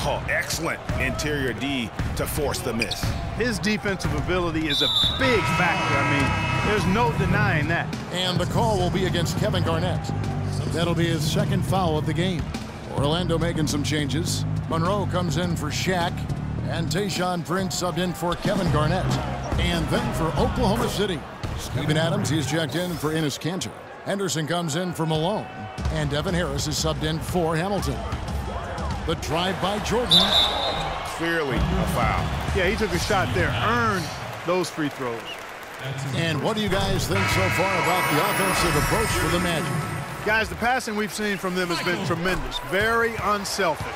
Oh, excellent interior D to force the miss. His defensive ability is a big factor. I mean, there's no denying that. And the call will be against Kevin Garnett. That'll be his second foul of the game. Orlando making some changes. Monroe comes in for Shaq, and Tayshaun Prince subbed in for Kevin Garnett. And then for Oklahoma City, Steven Adams, he's checked in for Enes Kanter. Henderson comes in for Malone, and Devin Harris is subbed in for Hamilton. The drive by Jordan. Clearly a foul. Yeah, he took a shot there, earned those free throws. And what do you guys think so far about the offensive approach for the Magic? Guys, the passing we've seen from them has been tremendous. Very unselfish.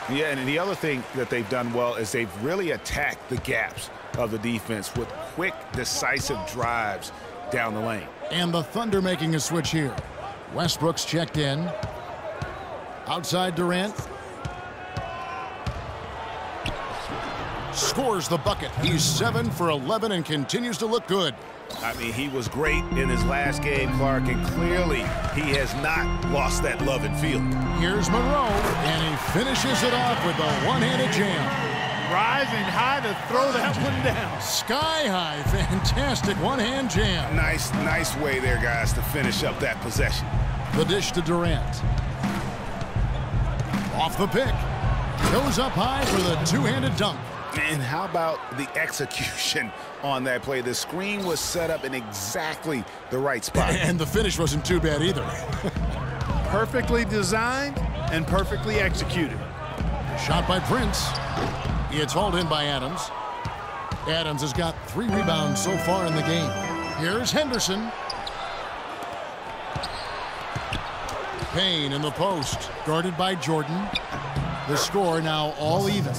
Yeah, and the other thing that they've done well is they've really attacked the gaps of the defense with quick, decisive drives down the lane. And the Thunder making a switch here. Westbrook's checked in. Outside Durant. Scores the bucket. He's 7 for 11 and continues to look good. I mean, he was great in his last game, Clark, and clearly he has not lost that love and feeling. Here's Monroe, and he finishes it off with a one-handed jam. Rising high to throw that one down. Sky high, fantastic one-hand jam. Nice way there, guys, to finish up that possession. The dish to Durant. Off the pick. Goes up high for the two-handed dunk. And how about the execution on that play? The screen was set up in exactly the right spot. And the finish wasn't too bad either. Perfectly designed and perfectly executed. Shot by Prince. It's hauled in by Adams. Adams has got 3 rebounds so far in the game. Here's Henderson. Payne in the post, guarded by Jordan. The score now all even.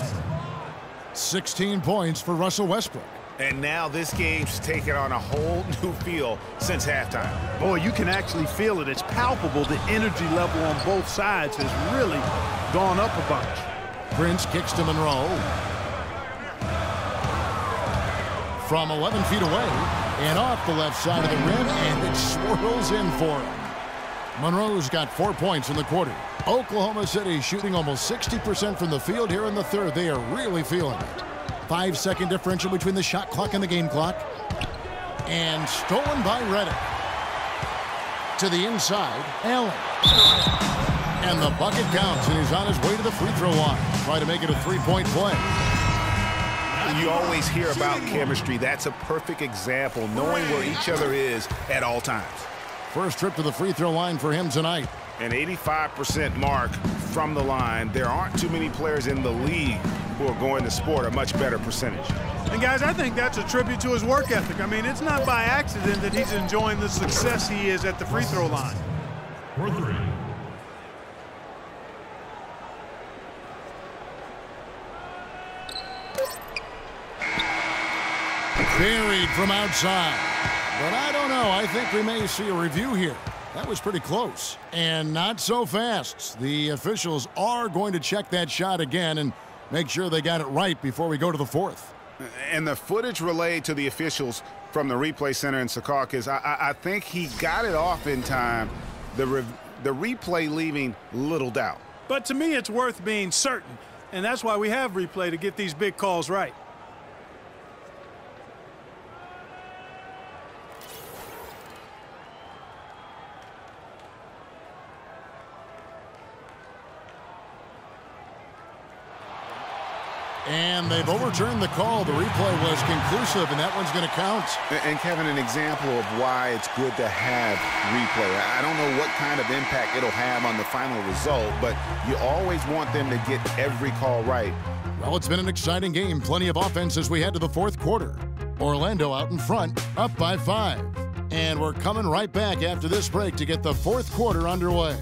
16 points for Russell Westbrook. And now this game's taken on a whole new feel since halftime. Boy, you can actually feel it. It's palpable. The energy level on both sides has really gone up a bunch. Prince kicks to Monroe. From 11 feet away and off the left side of the rim, and it swirls in for him. Monroe's got 4 points in the quarter. Oklahoma City shooting almost 60% from the field here in the third. They are really feeling it. 5-second differential between the shot clock and the game clock. And stolen by Redick. To the inside, Allen. And the bucket counts, and he's on his way to the free throw line. Try to make it a 3-point play. You always hear about chemistry. That's a perfect example, knowing where each other is at all times. First trip to the free throw line for him tonight. An 85% mark from the line. There aren't too many players in the league who are going to sport a much better percentage. And guys, I think that's a tribute to his work ethic. I mean, it's not by accident that he's enjoying the success he is at the free throw line. For 3. Buried from outside. But I don't know. I think we may see a review here. That was pretty close. And not so fast. The officials are going to check that shot again and make sure they got it right before we go to the fourth. And the footage relayed to the officials from the replay center in Secaucus, I think he got it off in time. The replay leaving little doubt. But to me, it's worth being certain. And that's why we have replay, to get these big calls right. And they've overturned the call. The replay was conclusive, and that one's going to count. And, Kevin, an example of why it's good to have replay. I don't know what kind of impact it'll have on the final result, but you always want them to get every call right. Well, it's been an exciting game. Plenty of offense as we head to the fourth quarter. Orlando out in front, up by 5. And we're coming right back after this break to get the fourth quarter underway.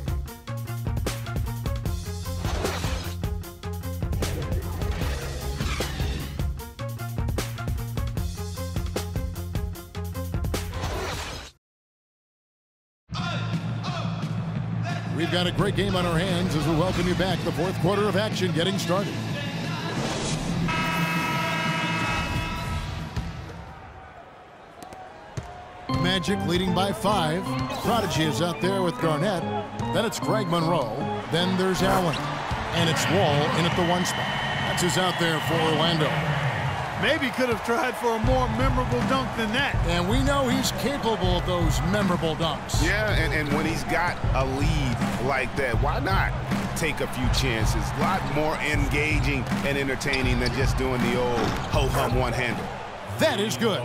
We've got a great game on our hands as we welcome you back. The fourth quarter of action getting started. Magic leading by 5. Prodigy is out there with Garnett. Then it's Greg Monroe. Then there's Allen. And it's Wall in at the 1 spot. That's who's out there for Orlando. Maybe could have tried for a more memorable dunk than that. And we know he's capable of those memorable dunks. Yeah, and when he's got a lead like that, why not take a few chances? A lot more engaging and entertaining than just doing the old ho-hum one-hander. That is good.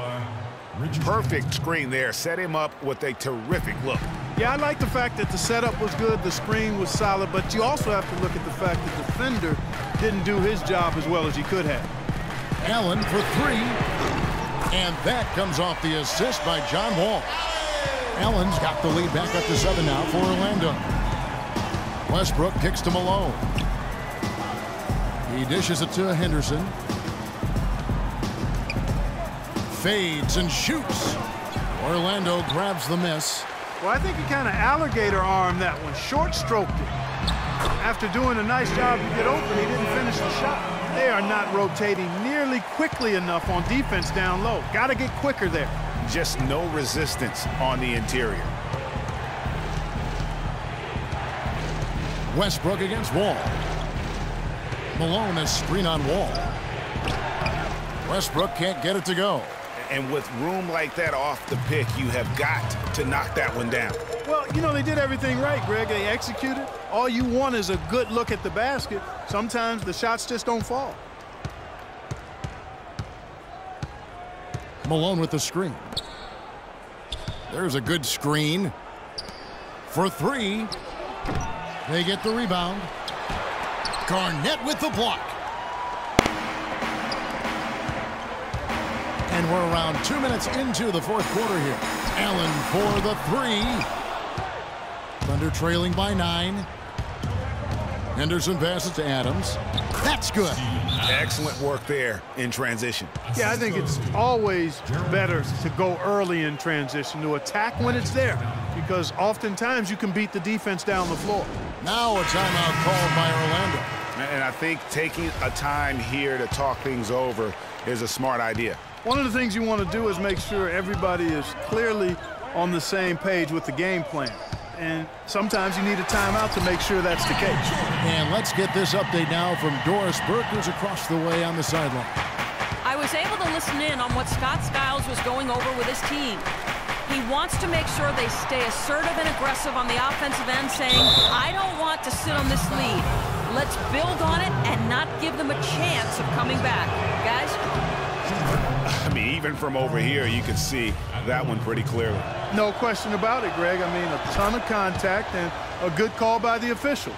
Perfect screen there. Set him up with a terrific look. Yeah, I like the fact that the setup was good, the screen was solid, but you also have to look at the fact that the defender didn't do his job as well as he could have. Allen for 3. And that comes off the assist by John Wall. Allen's got the lead back up to 7 now for Orlando. Westbrook kicks to Malone. He dishes it to Henderson. Fades and shoots. Orlando grabs the miss. Well, I think he kind of alligator armed that one, short stroked it. After doing a nice job to get open, he didn't finish the shot. They are not rotating nearly quickly enough on defense down low. Got to get quicker there. Just no resistance on the interior. Westbrook against Wall. Malone has screen on Wall. Westbrook can't get it to go. And with room like that off the pick, you have got to knock that one down. Well, you know, they did everything right, Greg. They executed. All you want is a good look at the basket. Sometimes the shots just don't fall. Malone with the screen. There's a good screen. For 3. They get the rebound. Garnett with the block. And we're around 2 minutes into the 4th quarter here. Allen for the 3. Thunder trailing by 9. Henderson passes to Adams. That's good. Excellent work there in transition. Yeah, I think it's always better to go early in transition, to attack when it's there, because oftentimes you can beat the defense down the floor. Now a timeout called by Orlando. And I think taking a time here to talk things over is a smart idea. One of the things you want to do is make sure everybody is clearly on the same page with the game plan. And sometimes you need a timeout to make sure that's the case. And let's get this update now from Doris Burke, who's across the way on the sideline. I was able to listen in on what Scott Skiles was going over with his team. He wants to make sure they stay assertive and aggressive on the offensive end, saying, I don't want to sit on this lead. Let's build on it and not give them a chance of coming back. Guys? I mean, even from over here, you can see that one pretty clearly. No question about it, Greg. I mean, a ton of contact and a good call by the officials.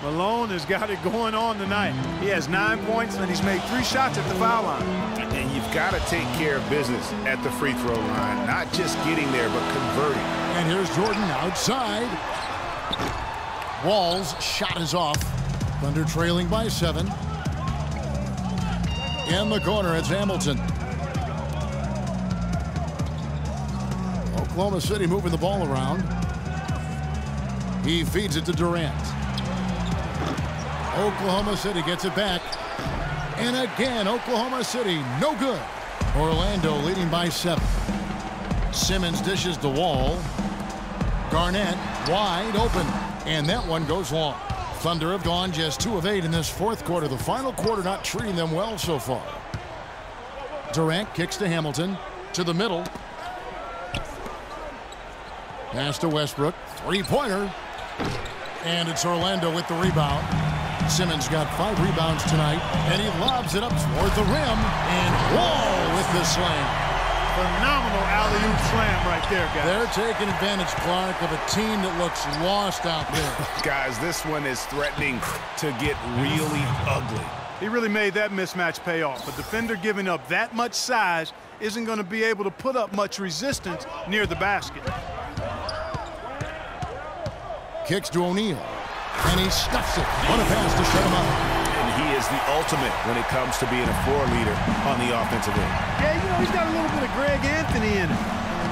Malone has got it going on tonight. He has 9 points, and he's made 3 shots at the foul line. And you've got to take care of business at the free throw line, not just getting there, but converting. And here's Jordan outside. Wall's shot is off. Thunder trailing by 7. In the corner, it's Hamilton. Oklahoma City moving the ball around. He feeds it to Durant. Oklahoma City gets it back. And again, Oklahoma City, no good. Orlando leading by 7. Simmons dishes the Wall. Garnett wide open. And that one goes long. Thunder have gone just 2 of 8 in this 4th quarter. The final quarter not treating them well so far. Durant kicks to Hamilton. To the middle. Pass to Westbrook. 3-pointer. And it's Orlando with the rebound. Simmons got 5 rebounds tonight. And he lobs it up toward the rim. And Wall with the slam. Phenomenal alley-oop slam right there, guys. They're taking advantage, Clark, of a team that looks lost out there. Guys, this one is threatening to get really ugly. He really made that mismatch pay off. A defender giving up that much size isn't going to be able to put up much resistance near the basket. Kicks to O'Neal. And he stuffs it. On a pass to shut him up. And he is the ultimate when it comes to being a floor leader on the offensive end. Yeah, you know, he's got a little bit of Greg Anthony in him.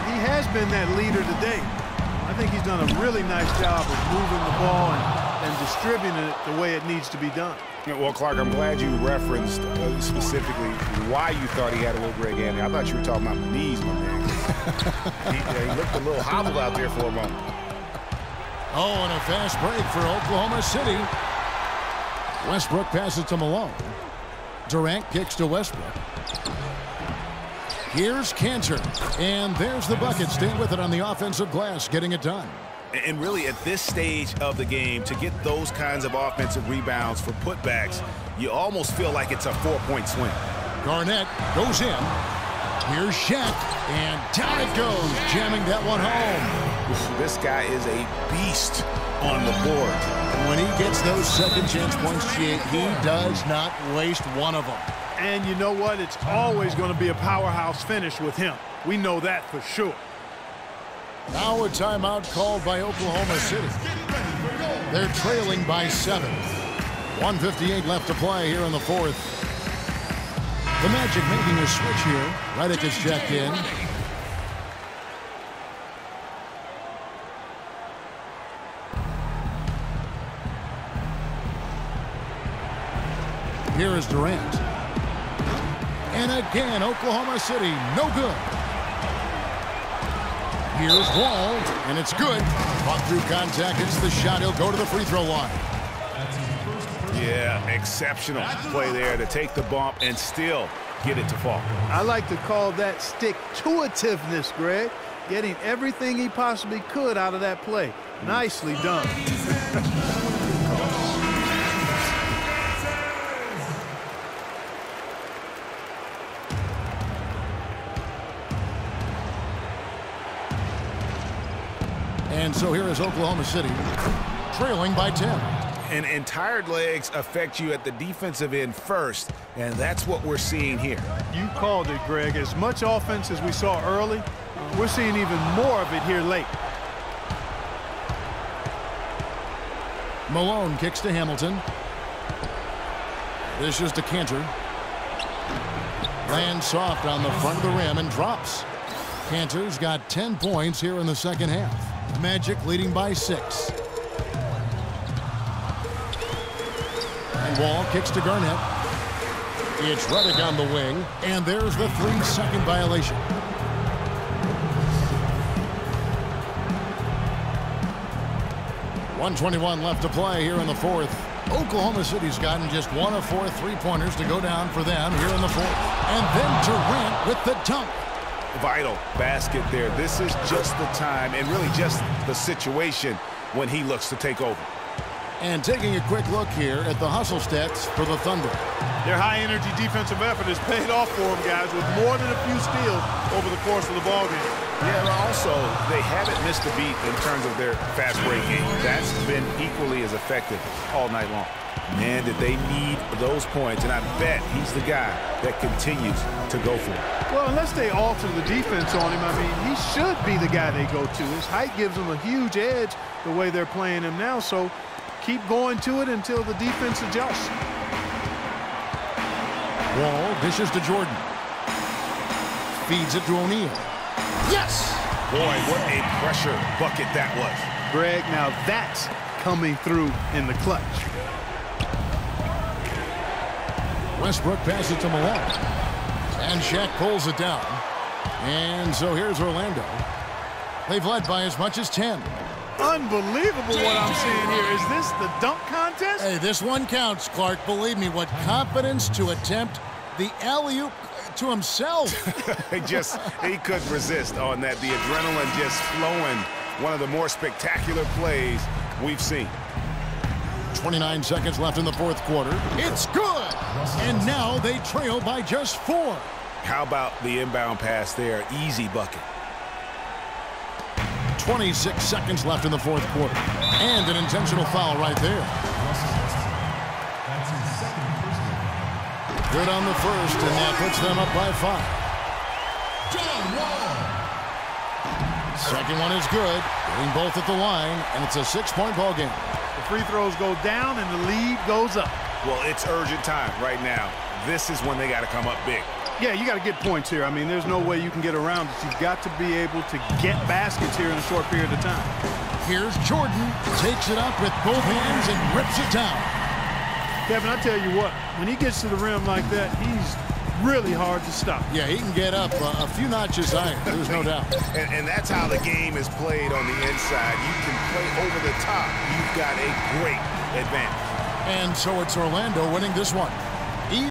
He has been that leader today. I think he's done a really nice job of moving the ball and distributing it the way it needs to be done. Well, Clark, I'm glad you referenced specifically why you thought he had a little Greg Anthony. I thought you were talking about the knees, my man. he looked a little hobbled out there for a moment. Oh, and a fast break for Oklahoma City. Westbrook passes to Malone. Durant kicks to Westbrook. Here's Cantor. And there's the bucket. Staying with it on the offensive glass, getting it done. And really, at this stage of the game, to get those kinds of offensive rebounds for putbacks, you almost feel like it's a 4-point swing. Garnett goes in. Here's Shaq. And down it goes, jamming that one home. This guy is a beast on the board. When he gets those second chance points, he does not waste one of them. And you know what? It's always going to be a powerhouse finish with him. We know that for sure. Now a timeout called by Oklahoma City. They're trailing by 7. 1:58 left to play here in the fourth. The Magic making a switch here. Redick is checked in. Here is Durant. And again, Oklahoma City, no good. Here's Wall, and it's good. Fought through contact, hits the shot. He'll go to the free throw line. Yeah, exceptional play there to take the bump and still get it to fall. I like to call that stick-to-itiveness, Greg. Getting everything he possibly could out of that play. Nicely done. And so here is Oklahoma City, trailing by 10. And tired legs affect you at the defensive end first, and that's what we're seeing here. You called it, Greg. As much offense as we saw early, we're seeing even more of it here late. Malone kicks to Hamilton. This is to Cantor. Lands soft on the front of the rim and drops. Cantor's got 10 points here in the second half. Magic leading by 6. And Wall kicks to Garnett. It's Redick on the wing, and there's the 3-second violation. .121 left to play here in the fourth. Oklahoma City's gotten just 1 of 4 3-pointers to go down for them here in the fourth. And then Durant with the dunk. Vital basket there. This is just the time and really just the situation when he looks to take over. And taking a quick look here at the hustle stats for the Thunder. Their high-energy defensive effort has paid off for them, guys, with more than a few steals over the course of the ballgame. Yeah, but also, they haven't missed a beat in terms of their fast break game. That's been equally as effective all night long. Man, did they need those points, and I bet he's the guy that continues to go for it. Well, unless they alter the defense on him, I mean, he should be the guy they go to. His height gives him a huge edge the way they're playing him now, so keep going to it until the defense adjusts. Wall dishes to Jordan. Feeds it to O'Neal. Yes! Boy, what a pressure bucket that was. Greg, now that's coming through in the clutch. Westbrook passes to Malone. And Shaq pulls it down. And so here's Orlando. They've led by as much as 10. Unbelievable what I'm seeing here. Is this the dunk contest? Hey, this one counts, Clark. Believe me, what confidence to attempt the alley-oop to himself. He couldn't resist on that. The adrenaline just flowing. One of the more spectacular plays we've seen. 29 seconds left in the fourth quarter. It's good! And now they trail by just 4. How about the inbound pass there? Easy bucket. 26 seconds left in the fourth quarter. And an intentional foul right there. Good on the first, and that puts them up by 5. Second one is good. Getting both at the line, and it's a 6-point ball game. The free throws go down, and the lead goes up. Well, it's urgent time right now. This is when they got to come up big. Yeah, you got to get points here. I mean, there's no way you can get around it. You've got to be able to get baskets here in a short period of time. Here's Jordan. Takes it up with both hands and rips it down. Kevin, I tell you what, when he gets to the rim like that, he's really hard to stop. Yeah, he can get up a few notches higher. There's no doubt. And that's how the game is played on the inside. You can play over the top. You've got a great advantage. And so it's Orlando winning this one.